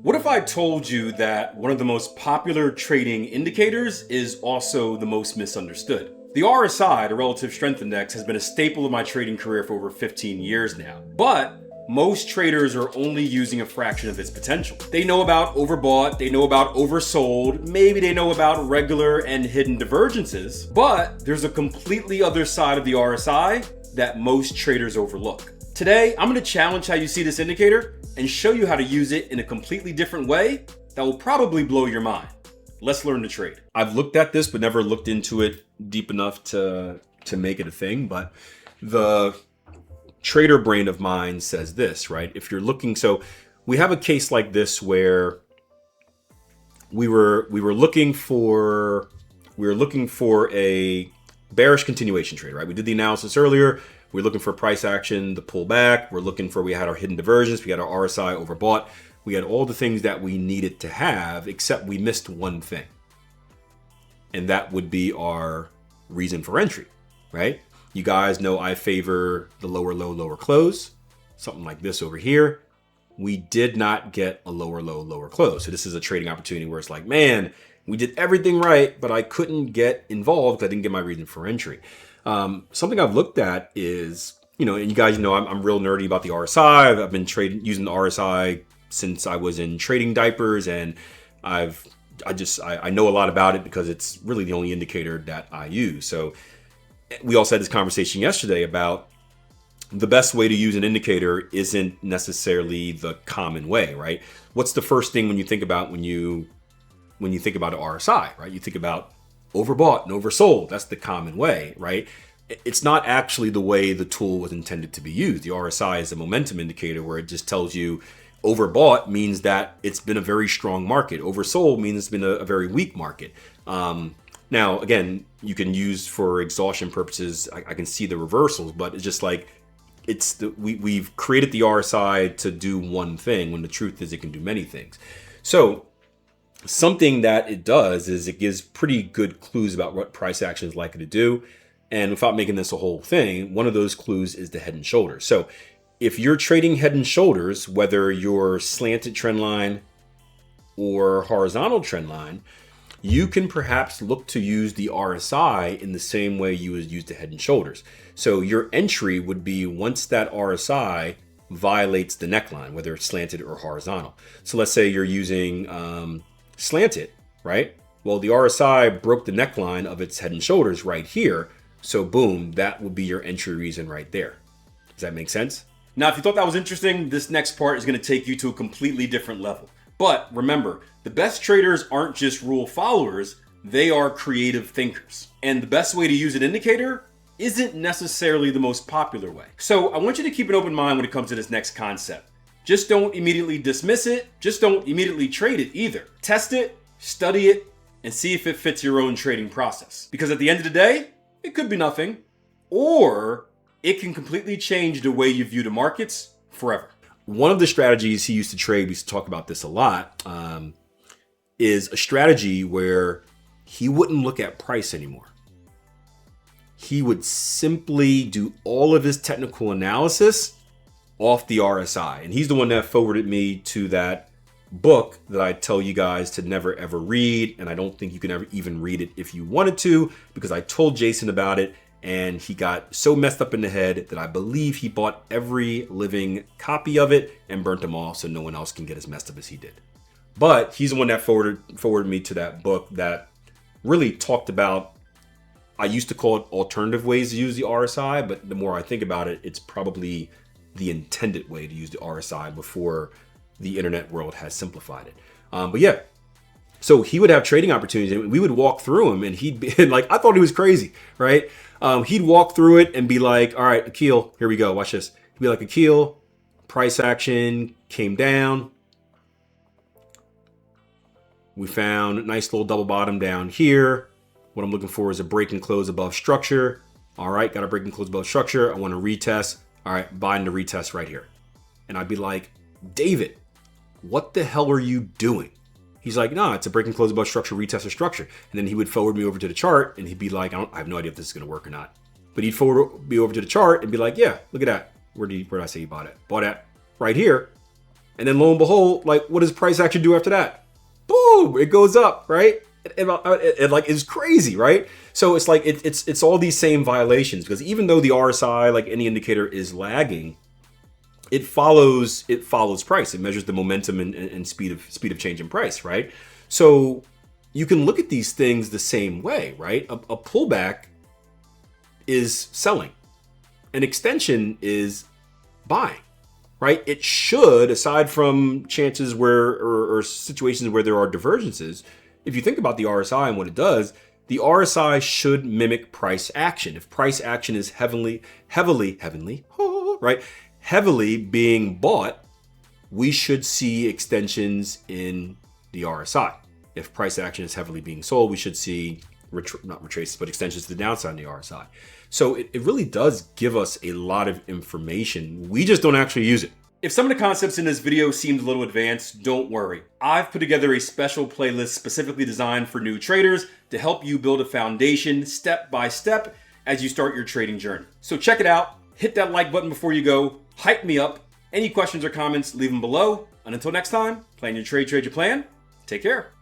What if I told you that one of the most popular trading indicators is also the most misunderstood? The RSI, the Relative Strength Index, has been a staple of my trading career for over 15 years now. But most traders are only using a fraction of its potential. They know about overbought, they know about oversold, maybe they know about regular and hidden divergences, but there's a completely other side of the RSI that most traders overlook. Today, I'm going to challenge how you see this indicator and show you how to use it in a completely different way that will probably blow your mind. Let's learn to trade. I've looked at this, but never looked into it deep enough to make it a thing. But the trader brain of mine says this, right? If you're looking, so we have a case like this where we were looking for a bearish continuation trade, right? We did the analysis earlier. We're looking for price action, the pullback. We had our hidden divergence. We had our RSI overbought. We had all the things that we needed to have, except we missed one thing. And that would be our reason for entry, right? You guys know I favor the lower low, lower close, something like this over here. We did not get a lower low, lower close. So this is a trading opportunity where it's like, man, we did everything right, but I couldn't get involved because I didn't get my reason for entry. Something I've looked at is, and you guys know I'm real nerdy about the RSI. I've been using the RSI since I was in trading diapers, and I know a lot about it because it's really the only indicator that I use. So we also had this conversation yesterday about the best way to use an indicator isn't necessarily the common way, right? What's the first thing when you think about when you think about an RSI, right? You think about overbought and oversold. That's the common way, right? It's not actually the way the tool was intended to be used. The RSI is a momentum indicator where it just tells you overbought means that it's been a very strong market. Oversold means it's been a very weak market. Now, again, you can use for exhaustion purposes. I can see the reversals, but it's just like we've created the RSI to do one thing when the truth is it can do many things. So something that it does is it gives pretty good clues about what price action is likely to do. And without making this a whole thing, one of those clues is the head and shoulders. So if you're trading head and shoulders, whether you're slanted trend line or horizontal trend line, you can perhaps look to use the RSI in the same way you would use the head and shoulders. So your entry would be once that RSI violates the neckline, whether it's slanted or horizontal. So let's say you're using slanted, right? Well, the RSI broke the neckline of its head and shoulders right here. So boom, that would be your entry reason right there. Does that make sense? Now, if you thought that was interesting, this next part is going to take you to a completely different level. But remember, the best traders aren't just rule followers, they are creative thinkers. And the best way to use an indicator isn't necessarily the most popular way. So I want you to keep an open mind when it comes to this next concept. Just don't immediately dismiss it. Just don't immediately trade it either. Test it, study it, and see if it fits your own trading process. Because at the end of the day, it could be nothing, or it can completely change the way you view the markets forever. One of the strategies he used to trade, we used to talk about this a lot, is a strategy where he wouldn't look at price anymore. He would simply do all of his technical analysis off the RSI. And he's the one that forwarded me to that book that I tell you guys to never ever read. And I don't think you can ever even read it if you wanted to, because I told Jason about it and he got so messed up in the head that I believe he bought every living copy of it and burnt them all so no one else can get as messed up as he did. But he's the one that forwarded me to that book that really talked about, I used to call it alternative ways to use the RSI, but the more I think about it, it's probably the intended way to use the RSI before the internet world has simplified it. But yeah, so he would have trading opportunities and we would walk through them and he'd be like, I thought he was crazy, right? He'd walk through it and be like, all right, Akil, here we go. Watch this. He'd be like, Akil, price action came down. We found a nice little double bottom down here. What I'm looking for is a break and close above structure. All right, got a break and close above structure. I want to retest. All right, buying the retest right here. And I'd be like, David, what the hell are you doing? He's like, no, it's a break and close above structure, retest or structure. And then he would forward me over to the chart and he'd be like, I have no idea if this is going to work or not. But he'd forward me over to the chart and be like, yeah, look at that. Where did I say he bought it? Bought it right here. And then lo and behold, like, what does price action do after that? Boom, it goes up, right? It like is crazy, right? So it's like it's all these same violations, because even though the RSI, like any indicator, is lagging, it follows price. It measures the momentum and speed of change in price, right? So you can look at these things the same way, right? A pullback is selling, an extension is buying, right? It should, aside from chances where or situations where there are divergences, if you think about the RSI and what it does, the RSI should mimic price action. If price action is heavily being bought, we should see extensions in the RSI. If price action is heavily being sold, we should see not retraces, but extensions to the downside in the RSI. So it really does give us a lot of information. We just don't actually use it. If some of the concepts in this video seemed a little advanced, don't worry. I've put together a special playlist specifically designed for new traders to help you build a foundation step by step as you start your trading journey. So check it out. Hit that like button before you go. Hype me up. Any questions or comments, leave them below. And until next time, plan your trade, trade your plan. Take care.